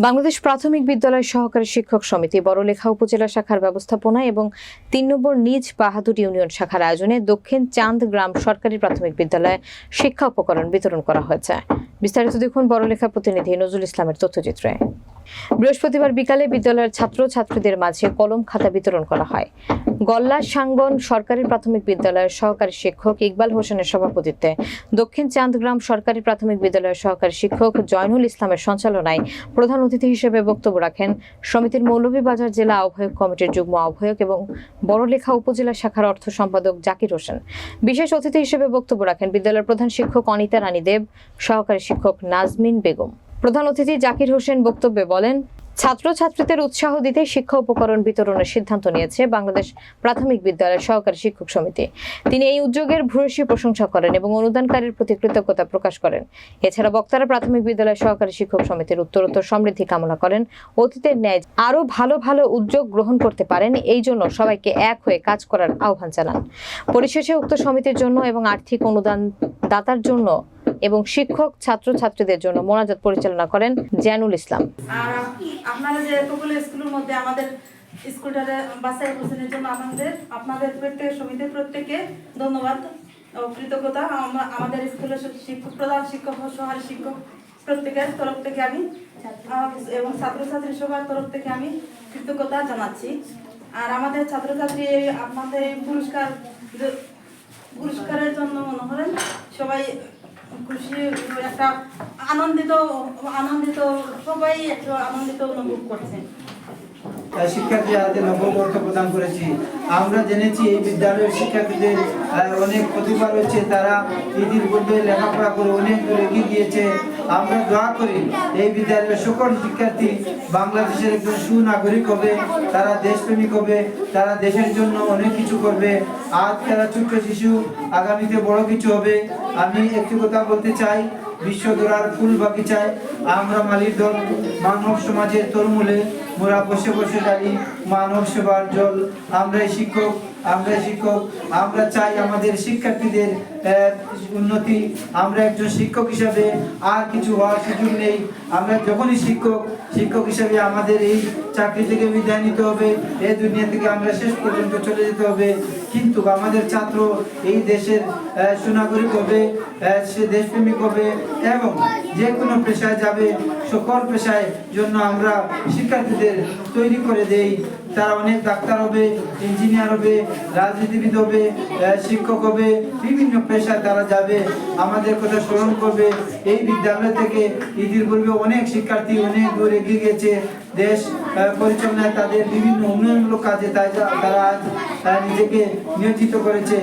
বাংলাদেশ প্রাথমিক বিদ্যালয় সহকারী শিক্ষক সমিতি বড়লেখা উপজেলা শাখার ব্যবস্থাপনা এবং ৩ নম্বর নিজ বাহাদুর ইউনিয়ন শাখার আয়োজনে দক্ষিণ চাঁদ গ্রাম সরকারি প্রাথমিক বিদ্যালয়ে শিক্ষা উপকরণ বিতরণ করা হয়েছে। বিস্তারিত দেখুন বড়লেখা প্রতিনিধি নজরুল ইসলামের তথ্যচিত্রে। বৃহস্পতিবার বিকালে বিদ্যালয়ের ছাত্রছাত্রীদের মাঝে কলম খাতা বিতরণ করা হয়। গল্লা সাঙ্গন সরকারি প্রাথমিক বিদ্যালয়ের সহকারী শিক্ষক ইকবাল হোসেনের সভাপতিত্বে দক্ষিণ চাঁদগ্রাম সরকারি প্রাথমিক বিদ্যালয়ের সহকারী শিক্ষক জয়নুল ইসলামের সঞ্চালনায় প্রধান অতিথি হিসেবে বক্তব্য রাখেন সমিতির মৌলভীবাজার জেলা আহ্বায়ক কমিটির যুগ্ম আহ্বায়ক এবং বড়লেখা উপজেলা শাখার অর্থ সম্পাদক জাকির হোসেন। বিশেষ অতিথি হিসেবে বক্তব্য রাখেন বিদ্যালয়ের প্রধান শিক্ষক অনিতা রানী দেব, সহকারী শিক্ষক নাজমিন বেগম। প্রধান অতিথি জাকির হোসেন বক্তব্যে বলেন, ছাত্রছাত্রীদের উৎসাহ দিতে শিক্ষা উপকরণ বিতরণের সিদ্ধান্ত নিয়েছে বাংলাদেশ প্রাথমিক বিদ্যালয়ের সহকারী শিক্ষক সমিতি। তিনি এই উদ্যোগের ভূয়সী প্রশংসা করেন এবং অনুদানকারীর প্রতি কৃতজ্ঞতা প্রকাশ করেন। এছাড়া বক্তারা প্রাথমিক বিদ্যালয়ের সহকারী শিক্ষক সমিতির উত্তরোত্তর সমৃদ্ধি কামনা করেন। অতীতের ন্যায় আরও ভালো ভালো উদ্যোগ গ্রহণ করতে পারেন, এই জন্য সবাইকে এক হয়ে কাজ করার আহ্বান জানান। পরিশেষে উক্ত সমিতির জন্য এবং আর্থিক অনুদান দাতার জন্য এবং শিক্ষক ছাত্রছাত্রীদের জন্য মোনাজাত পরিচালনা করেন জয়নুল ইসলাম। আর আপনারা যে এতগুলো স্কুলের মধ্যে আমাদের স্কুলটারে বাছাই করছেন জন্য আপনাদের প্রত্যেক সমিতির প্রত্যেককে ধন্যবাদ ও কৃতজ্ঞতা। আমাদের স্কুলের শিক্ষক প্রধান শিক্ষক ও সহকারী শিক্ষক প্রত্যেকের তরফ থেকে আমি এবং ছাত্রছাত্রী সবার তরফ থেকে আমি কৃতজ্ঞতা জানাচ্ছি। আর আমাদের ছাত্রছাত্রী আপনাদের পুরস্কারের জন্য মনে করেন সবাই খুশি, একটা আনন্দিত সবাই একটু আনন্দিত অনুভব করছে। শিক্ষার্থীদের হাতে নগদ অর্থ প্রদান করেছি। আমরা জেনেছি এই বিদ্যালয়ের শিক্ষার্থীদের অনেক প্রতিভা রয়েছে, তারা ঈদের পূর্বে লেখাপড়া করে অনেক দূর এগিয়ে গিয়েছে। আমরা দোয়া করি এই বিদ্যালয়ের সকল শিক্ষার্থী বাংলাদেশের একজন সুনাগরিক হবে, তারা দেশপ্রেমিক হবে, তারা দেশের জন্য অনেক কিছু করবে। আজ তারা ছোট্ট শিশু, আগামীতে বড় কিছু হবে। আমি একটি কথা বলতে চাই, বিশ্বদরার ফুল বাগিচায় আমরা মালির দল মানব সমাজের তরমূলে মোরা বসে বসে দাঁড়ি মানব সেবার জল। আমরা শিক্ষক আমরা চাই আমাদের শিক্ষার্থীদের উন্নতি। আমরা একজন শিক্ষক হিসাবে আর কিছু হওয়ার সুযোগ নেই। আমরা যখনই শিক্ষক হিসাবে আমাদের এই চাকরি থেকে বিদায় নিতে হবে, এই দুনিয়া থেকে আমরা শেষ পর্যন্ত চলে যেতে হবে। কিন্তু আমাদের ছাত্র এই দেশের সুনাগরিক হবে, সে দেশপ্রেমিক হবে এবং যে কোনো পেশায় যাবে। সকল পেশায় জন্য আমরা শিক্ষার্থীদের তৈরি করে দেই। তারা অনেক ডাক্তার হবে, ইঞ্জিনিয়ার হবে, রাজনীতিবিদ হবে, শিক্ষক হবে, বিভিন্ন পেশায় তারা যাবে, আমাদের কথা স্মরণ করবে। এই বিদ্যালয় থেকে ঈদের পূর্বে অনেক শিক্ষার্থী অনেক দূর এগিয়ে গেছে। দেশ পরিচালনায় তাদের বিভিন্ন উন্নয়নমূলক কাজে তারা আজ নিজেকে নিয়োজিত করেছে।